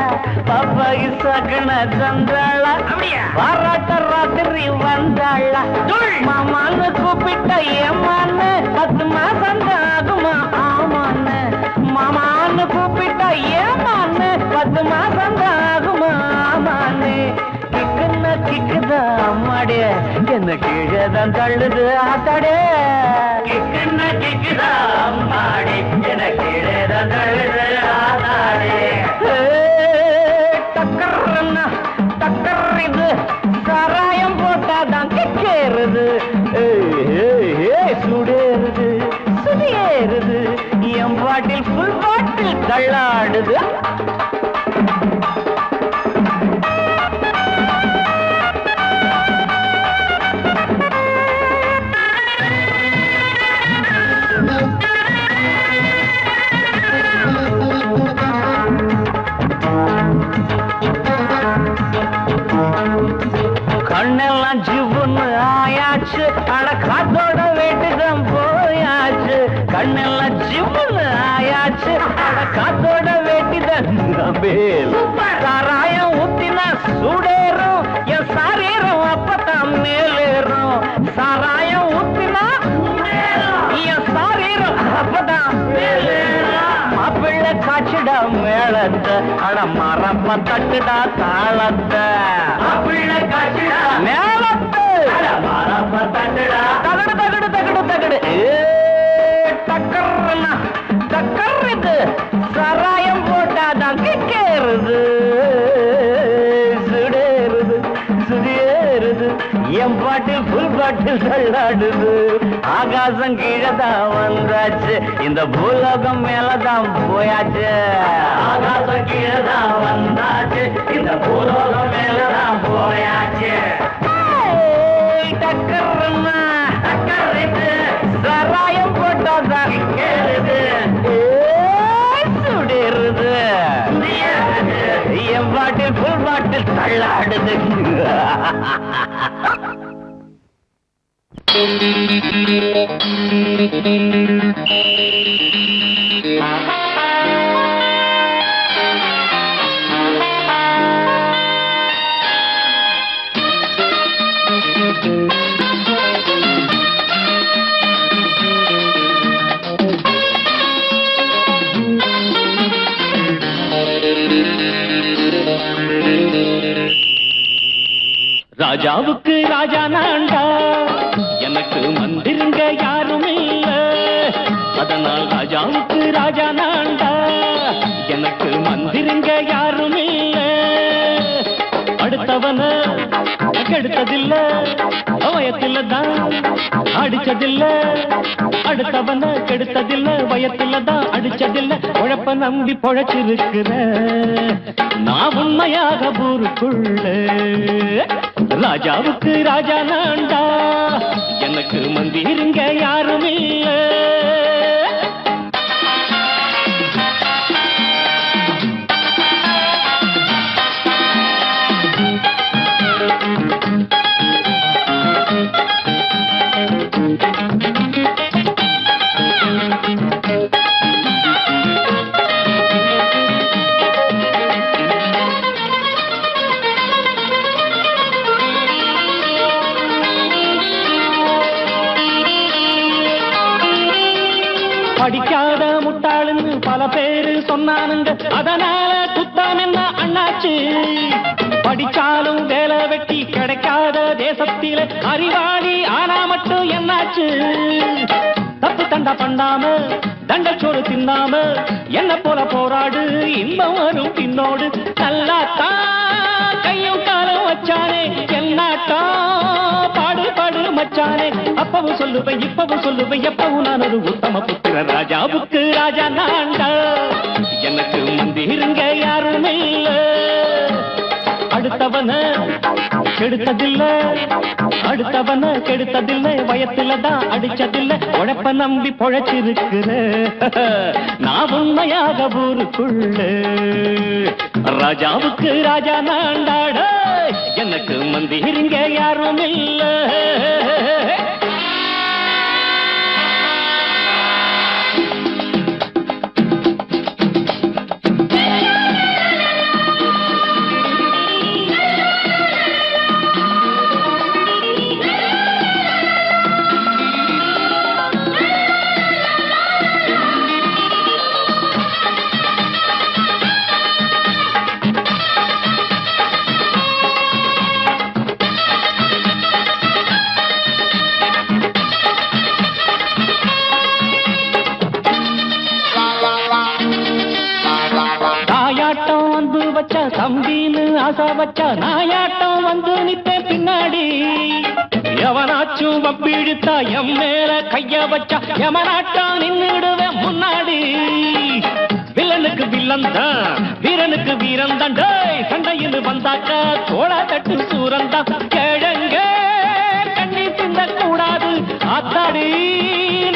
பாப்பாயி சகன தந்தாள பாராட்ட ராத்திரி வந்தாள மாமான்னு கூப்பிட்ட ஏமான்னு 10 மாசம் ஆகுமா ஆமான்னு மாமான்னு கூப்பிட்ட ஏமான்னு 10 மாசம் ஆகுமா ஆமான்னு கிக்குன்னா கிக்குதா அம்மாடே என்ன கீழேதான் தள்ளுது ஆத்தாடே கிக்குன்னா கிக்குதா அம்மாடே என்ன கீழேதான் தள்ளுது ஆத்தாடே டக்கர்னா டக்கர் இது சாராயம் போட்டாதான் கிக்கேறுது சுடேறுது சுதியேறுது என் பாட்டில் புல் பாட்டில் தள்ளாடுது கண்ணெல்லாம் ஜிவுன்னு ஆயாச்சு அட காத்தோட வேட்டுதான் போயாச்சு கண்ணெல்லாம் ஜிவுன்னு ஆயாச்சு அட காத்தோட வேட்டுதான் சாராயம் ஊத்தினா சூடேறும் என் சாரீரம் அப்பதான் மேலேறும் சாராயம் ஊத்தினா என் சாரீரம் அப்பதான் மாப்பிள்ளை காய்ச்சிடா மேளத்தை அட மரப்ப தட்டுடா தாளத்தை மாப்பிள்ளை காய்ச்சிடா மேளத்தை மரப்ப தட்டுடா தகடு தகடு தகடு தகடு டக்கர்னா டக்கர் இது சாராயம் போட்டாதான் கிக்கேறுது சுடேறுது சுதியேறுது என் பாட்டில் புல் பாட்டில் தள்ளாடுது ஆகாசம் கீழதான் வந்தாச்சு இந்த பூலோகம் மேலதான் போயாச்சு ஆகாசம் கீழதான் வந்தாச்சு இந்த பூலோகம் மேலதான் போயாச்சு டக்கர்னா டக்கர் இது சாராயம் போட்டாதான் கேளுது சுடேறுது என் பாட்டில் புல் பாட்டில் தள்ளாடுது ராஜாவுக்கு ராஜா நான்டா எனக்கு மந்திருங்க யாரும் இல்ல அதனால் ராஜாவுக்கு ராஜா நான்டா எனக்கு மந்திருங்க யாரும் இல்ல அடுத்தவன கெடுத்ததில்ல வயத்துல தான் அடிச்சதில்ல அடுத்தவன கெடுத்ததில்ல வயத்துல தான் அடிச்சதில்ல உழப்ப நம்பி பொழைச்சிருக்கிற நான் உண்மையாக ஊருக்குள்ள ராஜாவுக்கு ராஜா நான்டா எனக்கு மந்திருங்க யாரும் இல்ல படிக்காத முட்டாளுன்னு பல பேரு சொன்னானுங்க, அதனால குத்தம் என்ன அண்ணாச்சு? படிச்சாலும் வேலை வெட்டி கிடைக்காத தேசத்தில அறிவாளி ஆனா மட்டும் என்னாச்சு? தப்பு தண்டா பண்ணாம தண்டச்சோறு தின்னாம என்ன போல போராடு, இன்பம் வரும் பின்னோடு. நல்லாத்தான் கையும் காலம் வச்சானே, என்னாட்டா பாடு பாடு மச்சானே. அப்பவும் சொல்லுவேன் இப்பவும் சொல்லுவேன், எப்பவும் நான் ஒரு உத்தம புத்திர. ராஜாவுக்கு ராஜா நான்டா, எனக்கு மந்திருங்க யாரும் இல்ல. அடுத்தவன கெடுத்ததில்ல, அடுத்தவன கெடுத்ததில்ல, வயத்துலதான் அடிச்சதில்ல. உழைப்ப நம்பி பொழைச்சிருக்கிற நான் உண்மையாக ஊருக்குள்ள. ராஜாவுக்கு ராஜா நான்டாட, எனக்கு மந்திரிங்க யாரும் இல்ல. தம்பின்னு ஆசா வச்சா நாயாட்டம் வந்து நித்தேன் பின்னாடி. எவனாச்சும் வப்பிழுத்தா எம் மேல கைய வச்சா எமனாட்டம் நின்னுடுவேன் முன்னாடி. வில்லனுக்கு வில்லன் தான், வீரனுக்கு வீரன் தான். சண்டையில் வந்தாக்கா தோளா தட்டு சூரன் தான். கிழங்க கண்ணி தின்ன கூடாது, ஆத்தாடி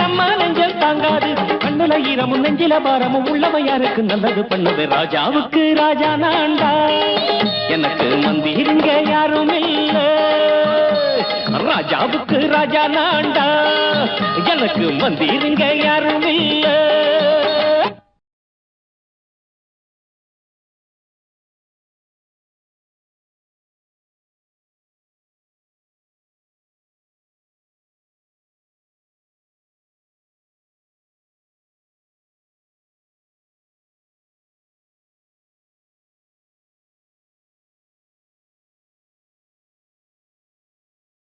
நம்ம நெஞ்சல் தாங்காது. கண்ணுல ஈரமும் நெஞ்சில பாரமும் உள்ளவன் யாருக்கு நல்லது பண்ணது. ராஜாவுக்கு ராஜா நான்டா, எனக்கு மந்திருங்க யாரும் இல்ல. ராஜாவுக்கு ராஜா நான்டா, எனக்கு மந்திருங்க யாரும் இல்ல.